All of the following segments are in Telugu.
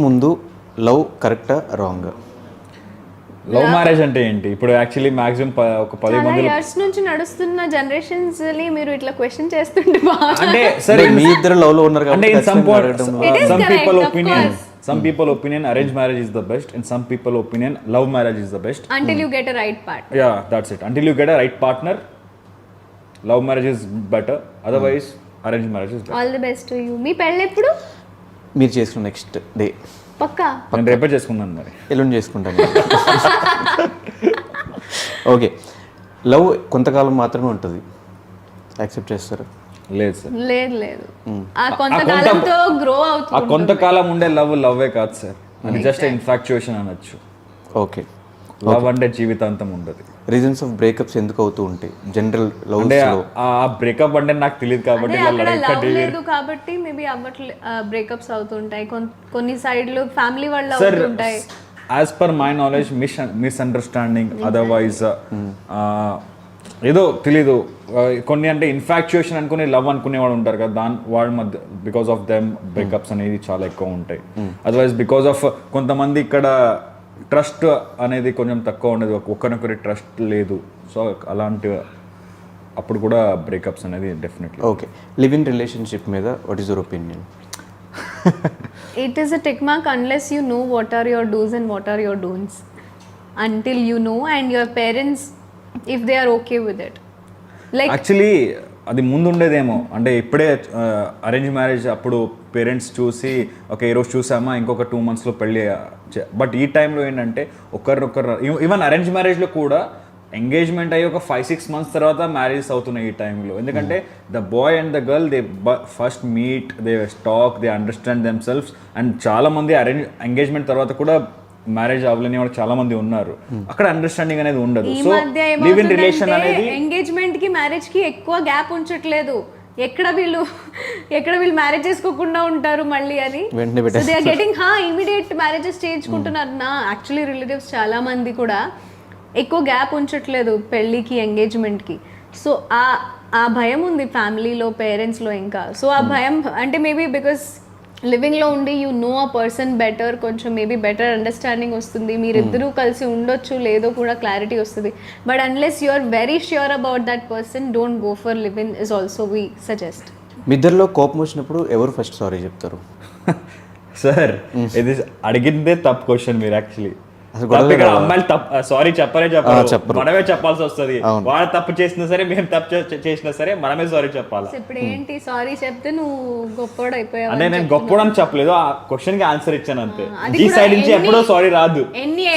ముందు లవ్ కరెక్టా రాంగ్? లవ్ మ్యారేజ్ అంటే ఏంటి? ఇప్పుడు యాక్చువల్లీ మాక్సిమం ఒక 10 మంది ఇయర్స్ నుంచి నడుస్తున్న జనరేషన్స్ మీరు ఇట్లా క్వశ్చన్ చేస్తుంటే అంటే సరే మీ ఇద్దరు లవ్ లో ఉన్నారు అంటే కాబట్టి some people opinion some people opinion arranged marriage is the best and some people opinion love marriage is the best until you get a right partner. Yeah, that's it. Until you get a right partner, love marriage is better, otherwise arranged marriage is better. All the best to you. మీ పెళ్ళి ఎప్పుడు? మీరు చేసుకున్న నెక్స్ట్ డే పక్కా నేను రేపే చేసుకున్నాను మరి. ఎల్లుండి చేసుకుంటాను. ఓకే, లవ్ కొంతకాలం మాత్రమే ఉంటుంది, యాక్సెప్ట్ చేస్తారా? లేదు సార్, లేదు ఆ కొంతకాలంతో గ్రో అవుతుంది. ఆ కొంతకాలం ఉండే లవ్వే కాదు సార్, అది జస్ట్ ఇన్ఫాక్చుయేషన్ అనొచ్చు. ఓకే, లవ్ అంటే జీవితాంతం ఉండదు. రీజన్స్ ఆఫ్ బ్రేకప్స్ ఎందుకు అవుతూ ఉంటాయి జనరల్ లవ్ అంటే లో? ఆ బ్రేకప్ అంటే నాకు తెలియదు కాబట్టి లవ్ లేదు కాబట్టి మేబీ అవ్వట్లే బ్రేకప్స్ అవుతుంటాయి. కొన్ని సైడ్లు ఫ్యామిలీ వాళ్ళు అవుతుంటాయి. As per my knowledge misunderstanding, otherwise ఏదో తెలీదు. కొన్ని అంటే ఇన్ఫాక్చుయేషన్ అనుకుని లవ్ అనుకునేవాడు ఉంటారు కదా, వాళ్ళ మధ్య బికాస్ ఆఫ్ దెమ్ బ్రేకప్స్ అనేది చాలా ఎక్కువ ఉంటాయి. అదర్వైజ్ బికాస్ ఆఫ్ కొంతమంది ఇక్కడ ట్రస్ట్ అనేది కొంచెం తక్కువ ఉండదు, ఒకరినొకరి ట్రస్ట్ లేదు. సో అలాంటి అప్పుడు కూడా బ్రేకప్స్ అనేది definitely. Okay, live in relationship మీద what is your opinion? It is a tick mark unless you know what are your do's and what are your don'ts. Until you know and your parents, if they are okay with it. Like actually అది ముందు ఉండేదేమో, అంటే ఇప్పుడే అరేంజ్ మ్యారేజ్ అప్పుడు పేరెంట్స్ చూసి ఓకే ఈరోజు చూసామా ఇంకొక 2 monthsలో పెళ్ళి. బట్ ఈ టైంలో ఏంటంటే ఒకరినొకరు ఈవెన్ అరేంజ్ మ్యారేజ్లో కూడా ఎంగేజ్మెంట్ అయ్యి ఒక 5-6 months తర్వాత మ్యారేజెస్ అవుతున్నాయి ఈ టైంలో. ఎందుకంటే the boy and the girl they first meet, they talk, they understand themselves. And చాలా మంది ఎంగేజ్మెంట్ తర్వాత కూడా మ్యారేజ్ అవ్వలేని వాళ్ళు చాలా మంది ఉన్నారు. అక్కడ అండర్స్టాండింగ్ అనేది ఉండదు. ఈ సో మధ్య లివ్ ఇన్ రిలేషన్ అనేది ఎంగేజ్మెంట్ కి మ్యారేజ్ కి ఎక్కువ గ్యాప్ ఉంచట్లేదు. ఎక్కడ వీళ్ళు మ్యారేజ్ చేసుకోకుండా ఉంటారు మళ్ళీ అని. So they are getting immediate marriages చేయించుకుంటున్నారు. నా యాక్చువల్లీ రిలేటివ్స్ చాలా మంది కూడా ఎక్కువ గ్యాప్ ఉంచట్లేదు పెళ్ళికి ఎంగేజ్మెంట్కి. సో ఆ భయం ఉంది ఫ్యామిలీలో పేరెంట్స్లో ఇంకా. సో ఆ భయం అంటే మేబీ బికాస్ లివింగ్లో ఉండి you know a person better, కొంచెం మేబీ బెటర్ అండర్స్టాండింగ్ వస్తుంది, మీరిద్దరూ కలిసి ఉండొచ్చు లేదో కూడా క్లారిటీ వస్తుంది. But unless you are very sure about that person, don't go for live in is also we suggest. మీ ఇద్దరిలో కోపం వచ్చినప్పుడు ఎవరు ఫస్ట్ సారీ చెప్తారు? సార్ ఇది అడిగిందే తప్పు క్వశ్చన్ మీరు యాక్చువల్లీ. అమ్మాయిలు సారీ చెప్పరు, మనమే చెప్పాల్సి వస్తుంది. వాడు తప్పు చేసినా సరే మేము తప్పు చేసినా సరే మనమే సారీ చెప్పాలి. ఇప్పుడు ఏంటి సారీ చెప్తే నువ్వు గొప్పోడు అయిపోయావు అంటే నేను గొప్పోడు అని చెప్పలేదు, ఆ క్వశ్చన్ కి ఆన్సర్ ఇచ్చాను అంతే. ఈ సైడ్ నుంచి ఎప్పుడో సారీ రాదు.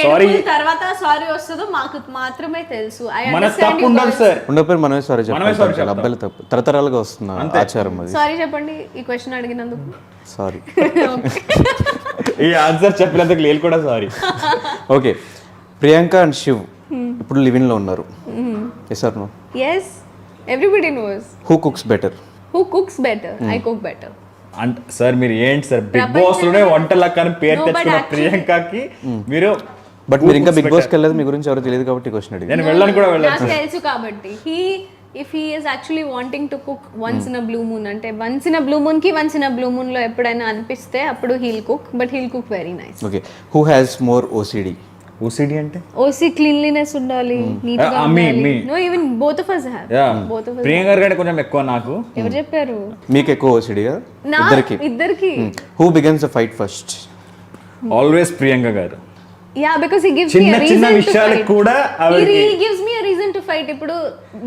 సారీ తర్వాత సారీ వస్తుందో మాకు మాత్రమే తెలుసు. మన తప్పు ఉండదు సార్, ఉండకపోయి మనమే సారీ చెప్పాలి. అబ్బాయిలు తప్పు తరతరాలుగా వస్తున్న ఆచారం అది. సారీ చెప్పండి ఈ క్వశ్చన్ అడిగినందుకు. సారీ. ఈ ఆన్సర్ చెప్పినందుకు లేదు కూడా sorry. Okay, Priyanka and Shiv ఇప్పుడు లివ్ ఇన్ లో ఉన్నారు. yes or no? yes, everybody knows. who cooks better? I cook better. అంటే సార్ మీరు ఏంటి సార్ బిగ్ బాస్ లోనే వంటలక్క అని పేరు తెచ్చుకున్న ప్రియాంకకి మీరు. బట్ మీరు ఇంకా బిగ్ బాస్కి వెళ్ళలేదు, మీ గురించి ఎవరు తెలియదు కాబట్టి క్వశ్చన్ అడిగాను. నేను వెళ్ళను కూడా వెళ్ళను. నాకు తెలుసు కాబట్టి if he is actually wanting to cook once in a blue moon, అంటే once in a blue moon లో ఎప్పుడైనా అనిపిస్తే అప్పుడు he'll cook, but he'll cook very nice. Okay, who has more OCD? OCD అంటే cleanliness ఉండాలి, నీట్ గా ఉండాలి. No, even both of us have. Priyanka గారి కంటే కొంచెం ఎక్కువ నాకు. ఎవరు చెప్పారు? మీకు ఎక్కువ OCD గా? ఇద్దరికి. Who begins the fight first? Always Priyanka గారు. Yeah, because he gives me a reason చిన్న to విషయాలకు fight. కూడా He gives me a reason to fight. ఇప్పుడు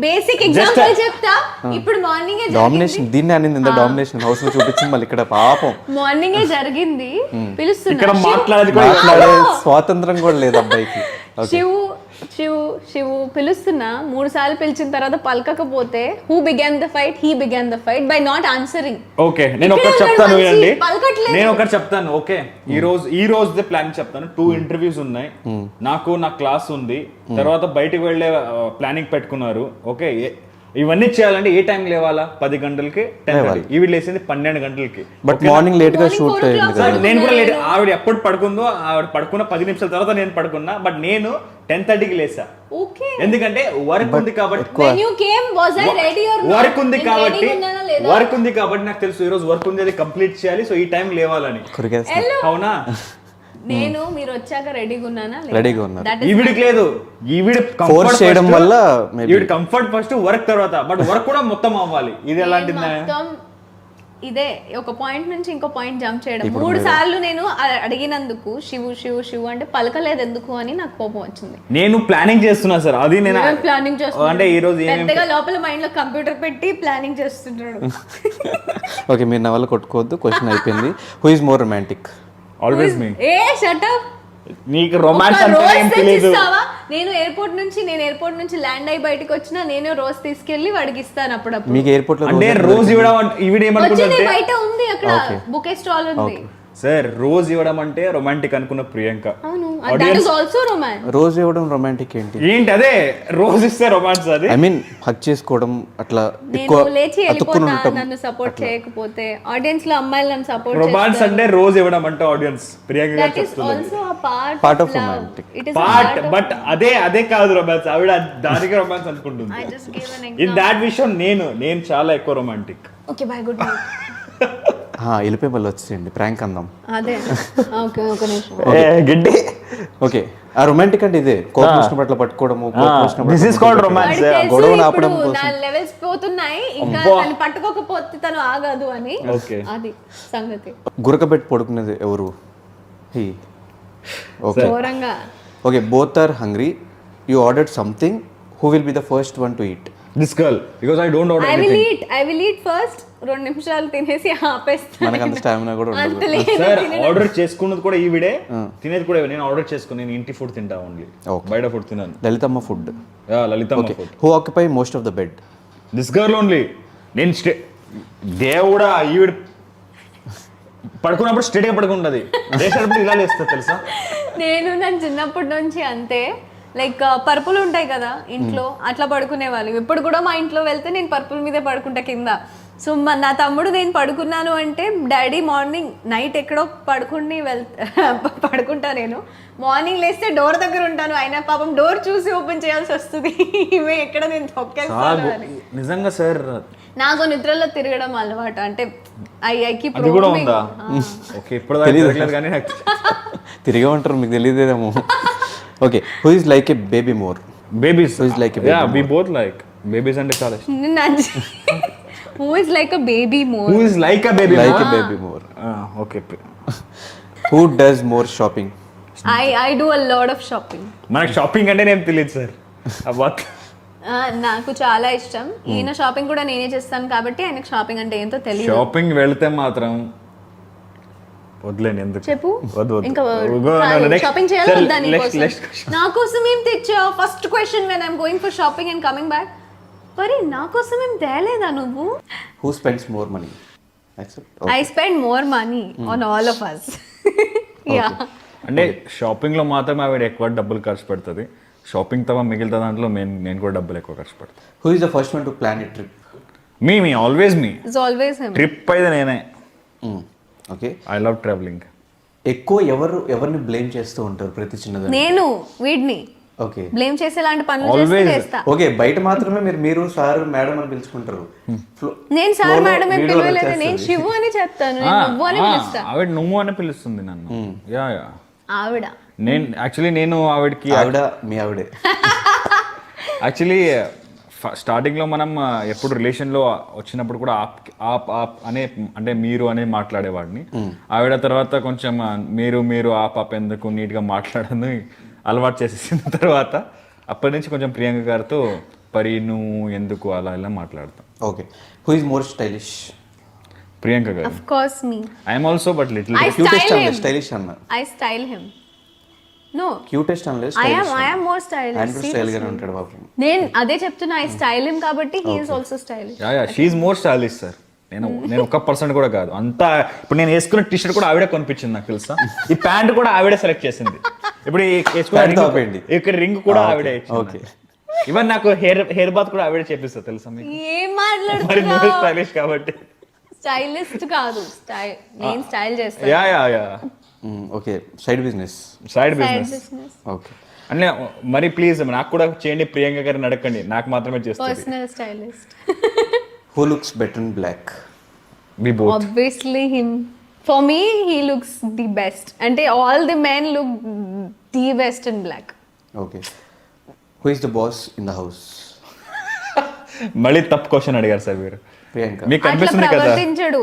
బేసిక్ ఎగ్జాంపుల్ చెప్తా. ఇప్పుడు మార్నింగ్ డామినేషన్ దీన్ని అని ఇంత డామినేషన్ హౌస్ లో చూపించింది మళ్ళీ ఇక్కడ పాపం. మార్నింగ్ జరిగింది, పిలుస్తున్నా. ఇక్కడ మాట్లాడే స్వాతంత్రం కూడా లేదు అబ్బాయికి. శివు పిలుస్తున్నా 3 సార్లు పిలిచిన తర్వాత పలకకపోతే who began the fight? He began the fight by not answering. Okay, నేను ఒకటి చెప్తాను వినండి. ఓకే, ఈ రోజు ప్లాన్ చెప్తాను. 2 interviews ఉన్నాయి నాకు, నా క్లాస్ ఉంది, తర్వాత బయటకు వెళ్ళే ప్లానింగ్ పెట్టుకున్నారు. ఓకే, ఇవన్నీ చేయాలంటే ఏ టైం లేవాలా? 10 గంటలకి 10:30. ఇవి లేసింది 12 గంటలకి. బట్ మార్నింగ్ లేట్ గా షూట్ అయ్యింది కదా. నేను కూడా లేట్. ఆవిడ ఎప్పుడు పడుకుందో, ఆవిడ పడుకున్న 10 నిమిషాల తర్వాత నేను పడుకున్నా. బట్ నేను 10:30కి లేసా. ఓకే ఎందుకంటే వర్క్ ఉంది కాబట్టి when you came was I ready or not work ఉంది నేను కాబట్టి ready ఉన్నానా లేదా వర్క్ ఉంది కాబట్టి నాకు తెలుసు ఈ రోజు వర్క్ ఉంది, అది కంప్లీట్ చేయాలి, సో ఈ టైం లేవాలని. Hello. అవునా? నేను మీరు వచ్చాక రెడీగా ఉన్నానా రెడీగా ఉన్నారు. That is ఈవిడికి లేదు, ఈవిడ ఫోర్స్ చేయడం వల్ల ఈవిడ కంఫర్ట్ ఫస్ట్, వర్క్ తర్వాత, బట్ వర్క్ కూడా మొత్తం అవ్వాలి. ఇది ఎలాంటిది? మొత్తం ఇదే ఒక పాయింట్ నుంచి ఇంకో పాయింట్ జంప్ చేయడం. 3 సార్లు నేను అడిగినందుకు శివు శివు శివు అంటే పలకలేదు ఎందుకు అని నాకు కోపం వచ్చింది. నేను ప్లానింగ్ చేస్తున్నా సార్, అది నేను ప్లానింగ్ చేస్తున్నా అంటే ఈ రోజు పెద్దగా లోపల మైండ్ లో కంప్యూటర్ పెట్టి ప్లానింగ్ చేస్తున్నాడు. ఓకే, మీరు నా వల్ల కొట్టుకోవద్దు. క్వశ్చన్ అయిపోయింది. Who is more romantic? Always me. A shut up. నీకు రొమాన్స్ అంటే ఏం తెలియదు. నేను ఎయిర్పోర్ట్ నుంచి ల్యాండ్ అయ్యి బయటకు వచ్చినా నేను రోజు తీసుకెళ్లి వాడికి ఇస్తాను అప్పుడప్పుడు. మీకు ఎయిర్పోర్ట్ లో అంటే రోజు ఇవ్వడం ఈవిడ ఏమనుకుంటుంది, బయట ఉంది అక్కడ బుకే స్టాల్ ఉంది సార్, రోజు ఇవ్వడం అంటే రొమాంటిక్ అనుకున్న ప్రియాంక. అవును, దట్ ఇస్ ఆల్సో రొమాన్స్. రోజు ఇవ్వడం రొమాంటిక్ ఏంటి? ఏంటి అదే రోజు ఇస్తే రొమాన్స్? అది ఐ మీన్ హక్ చేసుకోవడం అట్లా నేను లేచి వెళ్ళిపోతా నన్ను సపోర్ట్ చేయకపోతే. ఆడియన్స్ లో అమ్మాయిలు నన్ను సపోర్ట్ రొమాన్స్ అంటే రోజు ఇవ్వడం అంటే ఆడియన్స్ ప్రియాంక గారు that is also a part of romantic. It is part, but అదే కాదు రొమాన్స్. ఆవిడ దానికి రొమాన్స్ అనుకుంటుంది. I just give an in that విషయం నేను చాలా ఎక్కువ romantic. Okay by good night. వెళ్ళిపోయి మళ్ళీ వచ్చేయండి, ప్రాంక్ అందాం. అదే ఓకే ఒక నిమిషం. గిడ్డి. ఓకే, ఆ రొమాంటిక్ అంటే ఇదే, కోపం వచ్చినప్పుడు అట్లా పట్టుకోవడము, దిస్ ఇస్ కాల్డ్ రొమాన్స్. గొడవను ఆపడం ఇప్పుడు కోసం. నా లెవెల్స్ పోతున్నాయి, ఇంకా తను పట్టుకోకపోతే తను ఆగదు అని. ఓకే, అది సంగతి. గురకబెట్టి పడుకునేది ఎవరు? హీ. ఓకే ఘోరంగా. Okay, both are hungry, you ordered something, who will be the first one to eat? This girl, because I don't order anything. I will eat first. 2 నిమిషాలు తినేసి ఆపేస్తాను. మనకు అంత స్టామినా కూడా ఉండదు. సార్ ఆర్డర్ చేసుకున్నది కూడా ఈవిడే, తినేది కూడా నేను ఆర్డర్ చేసుకుని. నేను ఇంటి ఫుడ్ తింటా ఓన్లీ, బయట ఫుడ్ తినాను. Lalithamma food. Lalithamma food. Who occupy most of the bed? This girl only. నేను దేవుడా, ఈవిడ పడుకున్నప్పుడు స్ట్రేట్గా పడుకుంటుంది, లేచినప్పుడు ఇలా లేస్తుంది తెలుసా. నేను చిన్నప్పటి నుంచి అంతే. లైక్ పరుపులు ఉంటాయి కదా ఇంట్లో, అట్లా పడుకునేవాళ్ళు. ఇప్పుడు కూడా మా ఇంట్లో వెళ్తే నేను పరుపుల మీదే పడుకుంటా కింద. సో నా తమ్ముడు నేను పడుకున్నాను అంటే డాడీ మార్నింగ్ నైట్ ఎక్కడో పడుకుంటా. నేను మార్నింగ్ లేస్తే డోర్ దగ్గర ఉంటాను, అయినా పాపం డోర్ చూసి ఓపెన్ చేయాల్సి వస్తుంది. ఇవే ఎక్కడ నేను తొక్కేస్తాను అని. నిజంగా సార్ నాకు నిద్రలో తిరగడం అలవాటు. అంటే అది కూడా ఉందా? ఓకే, ఇప్పుడు తెలియదు కానీ తిరిగే ఉంటారు, మీకు తెలియదేమో. Okay, who is like A baby more? Babies Who is like a baby yeah, we both like babies అంటే చాలా ఇష్టం. Who is like a baby more? Who is like a baby Like more? a baby more. Okay. Who does more shopping? I do a lot of shopping. మనకు షాపింగ్ అంటే నేను తెలియదు సార్. అబ్బత్ నాకు చాలా ఇష్టం. ఈయన షాపింగ్ కూడా నేనే చేస్తాను కాబట్టి ఆయనకు షాపింగ్ అంటే ఏంటో తెలియదు. షాపింగ్ వెళ్తే మాత్రం వదిలేండి, ఎందుకు చెప్పు. ఇంకా Next. షాపింగ్ చేయాలి వద్దా Next నీకోసం? question. నా కోసం ఏం తెచ్చావు? First question when I'm going for shopping and coming back. మరి నా కోసం ఏం తేలేదా నువ్వు? Who spends more money? Accept. I spend more money on all of us. Yeah. అంటే షాపింగ్ లో మాత్రం ఆవిడ ఎక్కువ డబ్బులు ఖర్చు పెడుతుంది. షాపింగ్ తప్ప మిగిలిన దాంట్లో నేను కూడా డబ్బులు ఎక్కువ ఖర్చు పెడతాను. Who is the first one to plan a trip? Me always me. It's always him. Trip అయితే నేనే. Okay, I love travelling. ఎక్కువ ఎవరిని బ్లేమ్ చేస్తూ ఉంటారు ప్రతి చిన్నదాన్ని? నేను వీడిని ఓకే, బ్లేమ్ చేసేలాంటి పనులు Always. చేస్తా. ఓకే, బయట మాత్రమే మీరు సార్ మేడం అని పిలుచుకుంటారు. నేను సార్ Flow లో మేడం అని video లో పిలవలేదు, వచ్చేస్తుంది. నేను శివు అని చెప్తాను, నేను నువ్వు అని పిలుస్తా. ఆవిడ నువ్వు అని పిలుస్తుంది నన్ను. యా ఆవిడ నేను ఆవిడకి మీ ఆవిడే. యాక్చువల్లీ స్టార్టింగ్లో మనం ఎప్పుడు రిలేషన్లో వచ్చినప్పుడు కూడా ఆప్ అనే అంటే మీరు అనే మాట్లాడేవాడిని. ఆవిడ తర్వాత కొంచెం మీరు ఆప్ ఎందుకు నీట్గా మాట్లాడని అలవాటు చేసేసిన తర్వాత అప్పటి నుంచి కొంచెం ప్రియాంక గారితో పరి నువ్వు ఎందుకు అలా ఇలా మాట్లాడతాం. Okay, who is more stylish? Priyanka గారు. Of course me. I'm also but little I cutest style అన్న him. స్టైలిష్ అన్న. I style him. No. Cutest అన్న I am more stylish. ఆయన స్టైల్ గానే ఉంటాడు పాపం. నేను అదే చెప్తున్నా, I style him కాబట్టి he is also stylish. Yeah she more stylish sir. నేను 1% కూడా కాదు అంతా. ఇప్పుడు నేను వేసుకున్న టీ షర్ట్ కూడా ఆవిడే కొనిపించింది నాకు తెలుసా. ఈ ప్యాంట్ కూడా ఆవిడే సెలెక్ట్ చేసింది. ఇప్పుడు ఇక్కడ రింగ్ కూడా ఆవిడే ఇచ్చింది. ఈవెన్ నాకు హెయిర్ బాత్ కూడా ఆవిడే చేపిస్తా తెలుసా మీకు. ఏం మరి నువ్వు మాట్లాడుతున్నావు? స్టైలిష్ కాబట్టి. స్టైలిస్ట్ కాదు, స్టైల్ నేను స్టైల్ చేస్తాను. Yeah okay, side business. Side Side business. business. Okay, అంటే మరి ప్లీజ్ నాకు కూడా చేయండి, ప్రియాంక గారిని అడగండి, నాకు మాత్రమే చేస్తారు. Personal stylist. Who looks better in black? We both. Obviously him. For me, he looks the best. And all the men look the best in black. Okay. Who is the boss in the house? మళ్ళీ తప్పు క్వశ్చన్ అడిగారు సార్ మీరు. ప్రియాంక. మీకు అట్లా కనిపిస్తుంది కదా ప్రవర్తించడు.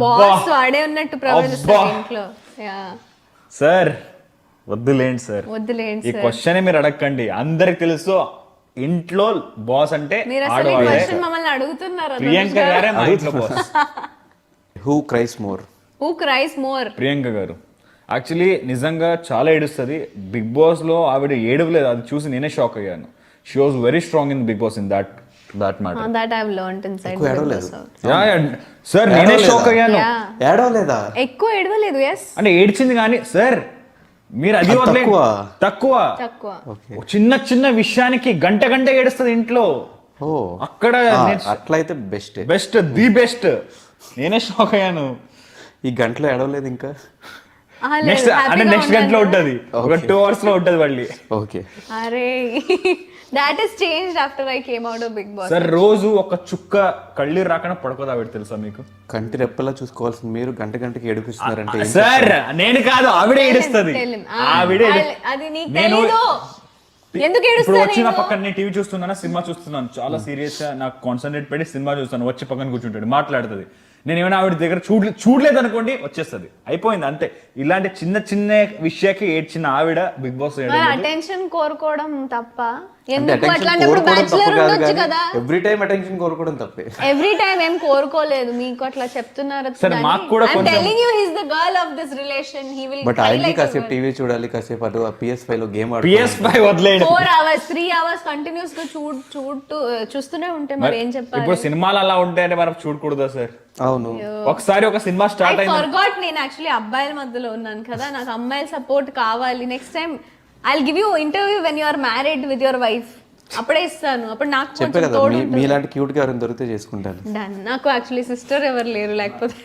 బాస్ వాడే ఉన్నట్టు ప్రవర్తిస్తాడు ఇంట్లో. సార్ వద్దులేండి సార్, వద్దులేండి ఈ సార్. క్వశ్చన్ మీరు అడగండి. అందరికి తెలుసు ఇంట్లో బాస్ అంటే మీరు అసలు ఈ ఆడవాళ్ళే. క్వశ్చన్ మమ్మల్ని అడుగుతున్నారు. ప్రియాంక గారే మా ఇంట్లో boss. Who cries more? Who cries more? Priyanka garu actually నిజంగా చాలా ఏడుస్తుంది. బిగ్ బాస్ లో ఆవిడ ఏడవలేదు, అది చూసి నేనే షాక్ అయ్యాను. She was very strong in Bigg Boss in that matter. That I've learned inside. ఎక్కువ ఏడవలేదు. సార్ నేనే షాక్ అయ్యాను. Yeah. ఏడవలేదా? ఎక్కువ ఏడవలేదు. ఎస్, అంటే ఏడ్చింది కానీ సార్ మీరు అది వదిలే తక్కువ చిన్న చిన్న విషయానికి గంట ఏడుస్తుంది ఇంట్లో. ఓ అక్కడ అట్లయితే బెస్ట్. The best. నేనే షాక్ అయ్యాను. ఈ గంటలో ఏడవలేదు ఇంకా? నెక్స్ట్ అంటే నెక్స్ట్ గంటలో ఉంటది, ఒక 2 hours లో ఉంటది మళ్ళీ. ఓకే. అరే that is changed after I came out of Big Boss. Sir రోజు ఒక చుక్క కళ్ళీరు రాకుండా పడుకోదు ఆవిడ, తెలుసా మీకు? కంటి రెప్పలా చూసుకోవాల్సింది మీరు గంటకి ఏడిపిస్తున్నారంటే సార్ నేను కాదు, ఆవిడే ఏడుస్తుంది. ఆవిడే అది నీకు తెలీదు. ఎందుకు ఇప్పుడు ఏడుస్తా వచ్చిన పక్కన నేను టీవీ చూస్తున్నాను, సినిమా చూస్తున్నాను, చాలా సీరియస్ గా నాకు కాన్సన్ట్రేట్ పెట్టి సినిమా చూస్తాను. వచ్చి పక్కన కూర్చుంటాడు, మాట్లాడుతుంది. నేను ఏమైనా ఆవిడ దగ్గర చూడలేదు అనుకోండి, వచ్చేస్తుంది, అయిపోయింది అంతే. ఇలాంటి చిన్న చిన్న విషయానికి ఏడ్చిన ఆవిడ బిగ్ బాస్ అటెన్షన్ కోరుకోవడం తప్ప. ఎవ్రీ టైం అటెన్షన్ కోరుకోవడం తప్పే. ఎవ్రీ టైం ఏం కోరుకోలేదు, మీకు అట్లా చెప్తున్నారు. బట్ ఆయనకి కాసేపు టీవీ చూడాలి, కాసేపు అటు PS5 లో గేమ్ PS5 వదిలేయండి. 4 hours 3 hours కంటిన్యూస్ గా చూస్తూనే ఉంటే మరి ఏం చెప్పాలి? ఇప్పుడు సినిమాలు అలా ఉంటాయంటే మనం చూడకూడదా సార్? అవును. ఒకసారి ఒక సినిమా స్టార్ట్ అయింది. ఫర్గాట్, నేను యాక్చువల్లీ అబ్బాయిల మధ్యలో ఉన్నాను కదా, నాకు అమ్మాయిల సపోర్ట్ కావాలి. Next time I'll give you interview when you are married with your wife. అప్పుడే ఇస్తాను. అప్పుడు నాకు చెప్పే కదా, మీలాంటి క్యూట్ గా ఎవరైనా దొరికితే చేసుకుంటాను. నాకు యాక్చువల్లీ సిస్టర్ ఎవరు లేరు, లేకపోతే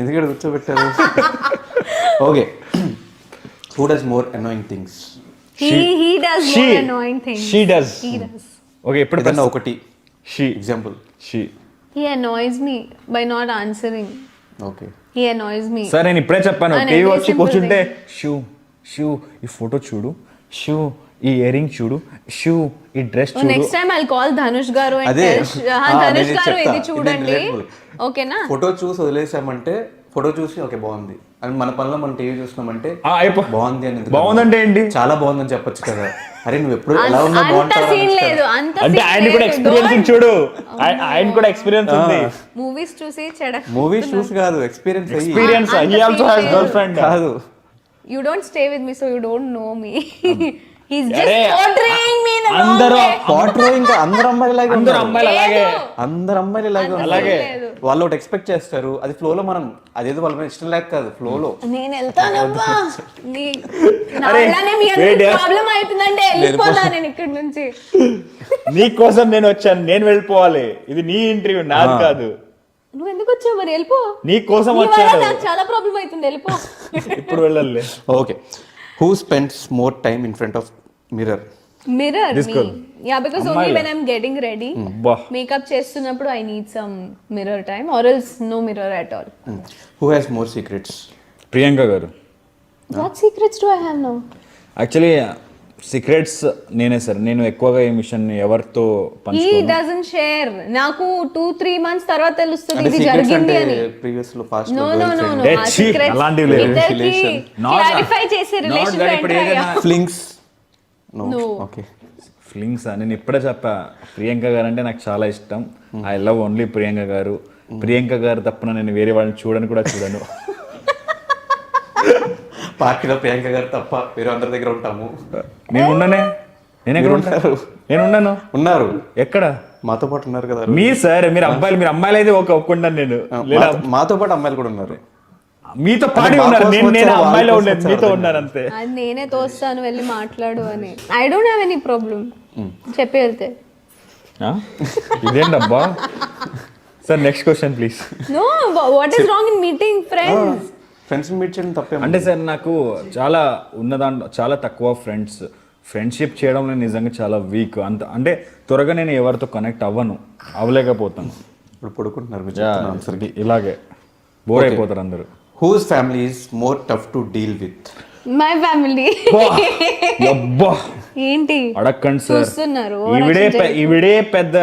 ఎందుకంటే కూర్చోబెట్టారు. Okay. Who does more annoying things? he does more annoying things. She does. Okay, ఇప్పుడు ఏదన్నా ఒకటి she example. He annoys me by not answering. Okay. He annoys me. Sir నేను ఇప్పుడే చెప్పాను, టీవీ వచ్చి కూర్చుంటే షూ ఈ ఫోటో చూడు, షూ ఈ ఇయరింగ్ చూడు, షూ ఈ డ్రెస్ చూడు. Next time I'll call Dhanush గారు and ధనుష్ గారు ఇది చూడండి, ఓకేనా? ఫోటో చూసి వదిలేసామంటే, ఫోటో చూసి ఓకే బాగుంది అని మన పనిలో మనం టీవీ చూసినామంటే బాగుంది అని, బాగుందంటే ఏంటి, చాలా బాగుందని చెప్పొచ్చు కదా. అరే నువ్వు ఎప్పుడు ఎలా ఉన్నా లేదు అంటే ఆయన కూడా ఎక్స్పీరియన్స్ చూడు, ఆయన కూడా ఎక్స్పీరియన్స్ ఉంది. మూవీస్ చూసి మూవీస్ చూసి కాదు, experience he also has girlfriend కాదు. You don't stay with me, so you don't know me. He's just portraying me in the wrong way. Portraying అందరు అమ్మాయిలాగే అందరు అమ్మాయిలు అలాగే, అందరు అమ్మాయిలు ఇలాగే అలాగే వాళ్ళు ఒకటి ఎక్స్పెక్ట్ చేస్తారు, అది ఫ్లో లో మనం అదేదో వాళ్ళ మీద ఇష్టం లేక కాదు, ఫ్లో లో నేను వెళ్తానమ్మా, మీ ప్రాబ్లం అవుతుందంటే వెళ్ళిపోతాను నేను ఇక్కడ నుంచి. నీ కోసం నేను వచ్చాను, నేను వెళ్ళిపోవాలి, ఇది నీ ఇంటర్వ్యూ నాది కాదు. నువ్వు ఎందుకు వచ్చావు మరి? వెళ్ళిపో, నీ కోసం వచ్చాను. నాకు చాలా ప్రాబ్లం అవుతుంది, వెళ్ళిపో. ఇప్పుడు వెళ్ళాలి. Okay. Who spends more time in front of mirror? Mirror me, yeah, because only when I'm getting ready, makeup చేస్తున్నప్పుడు I need some mirror time, or else no mirror at all. Who has more secrets? Priyanka garu. What secrets do I have now? Actually secrets నేనే సార్, నేను ఎక్కువగా ఈ మిషన్ ఎవరితో పంచుకోను. He doesn't share. నాకు 2-3 months తర్వాత తెలుస్తుంది ఇది జరిగింది అని. ప్రీవియస్ లో పాస్ట్ లో అలాంటివి లేదు. క్లారిఫై చేసే రిలేషన్ లో ఎంటర్ అయ్యా. ఫ్లింగ్స్? నో. ఓకే. ఫ్లింగ్స్ నేను ఇప్పుడే చెప్పా, ప్రియాంక గారు అంటే నాకు చాలా ఇష్టం. ఐ లవ్ ఓన్లీ ప్రియాంక గారు. ప్రియాంక గారు తప్పన నేను వేరే వాళ్ళని చూడను కూడా చూడను. పార్టీలో ప్రియాంక గారు తప్ప వేరే అందరి దగ్గర ఉంటాము. నేను ఉండనే, నేను ఎక్కడ ఉంటారు? నేను ఉన్నాను. ఉన్నారు. ఎక్కడ? మాతో పాటు ఉన్నారు కదా. మీ సార్ మీరు అబ్బాయిలు, మీరు అమ్మాయిలు అయితే ఒప్పుకుంటాను నేను. మాతో పాటు అమ్మాయిలు కూడా ఉన్నారు. మీతో పాటు ఉన్నారు, నేను అమ్మాయిలో ఉండలేదు, మీతో ఉన్నారు అంతే. నేనే తోస్తాను వెళ్ళి మాట్లాడు అని. I don't have any problem, చెప్పి వెళ్తే. ఇదేంటబ్బా sir? Next question please. No, what is wrong in meeting friends? Friends meet చేయడం తప్పే. అంటే సార్ నాకు చాలా ఉన్నదాంట్లో చాలా తక్కువ ఫ్రెండ్షిప్ చేయడంలో నిజంగా చాలా వీక్. అంత అంటే త్వరగా నేను ఎవరితో కనెక్ట్ అవ్వలేకపోతాను. ఇప్పుడు పడుకుంటున్నారు మీరు చెప్తున్న ఆన్సర్కి. ఇలాగే బోర్ అయిపోతారు అందరూ. Whose family is more tough to deal with? My family. అబ్బా ఏంటి అడగండి సార్, చూస్తున్నారు ఈవిడే పెద్ద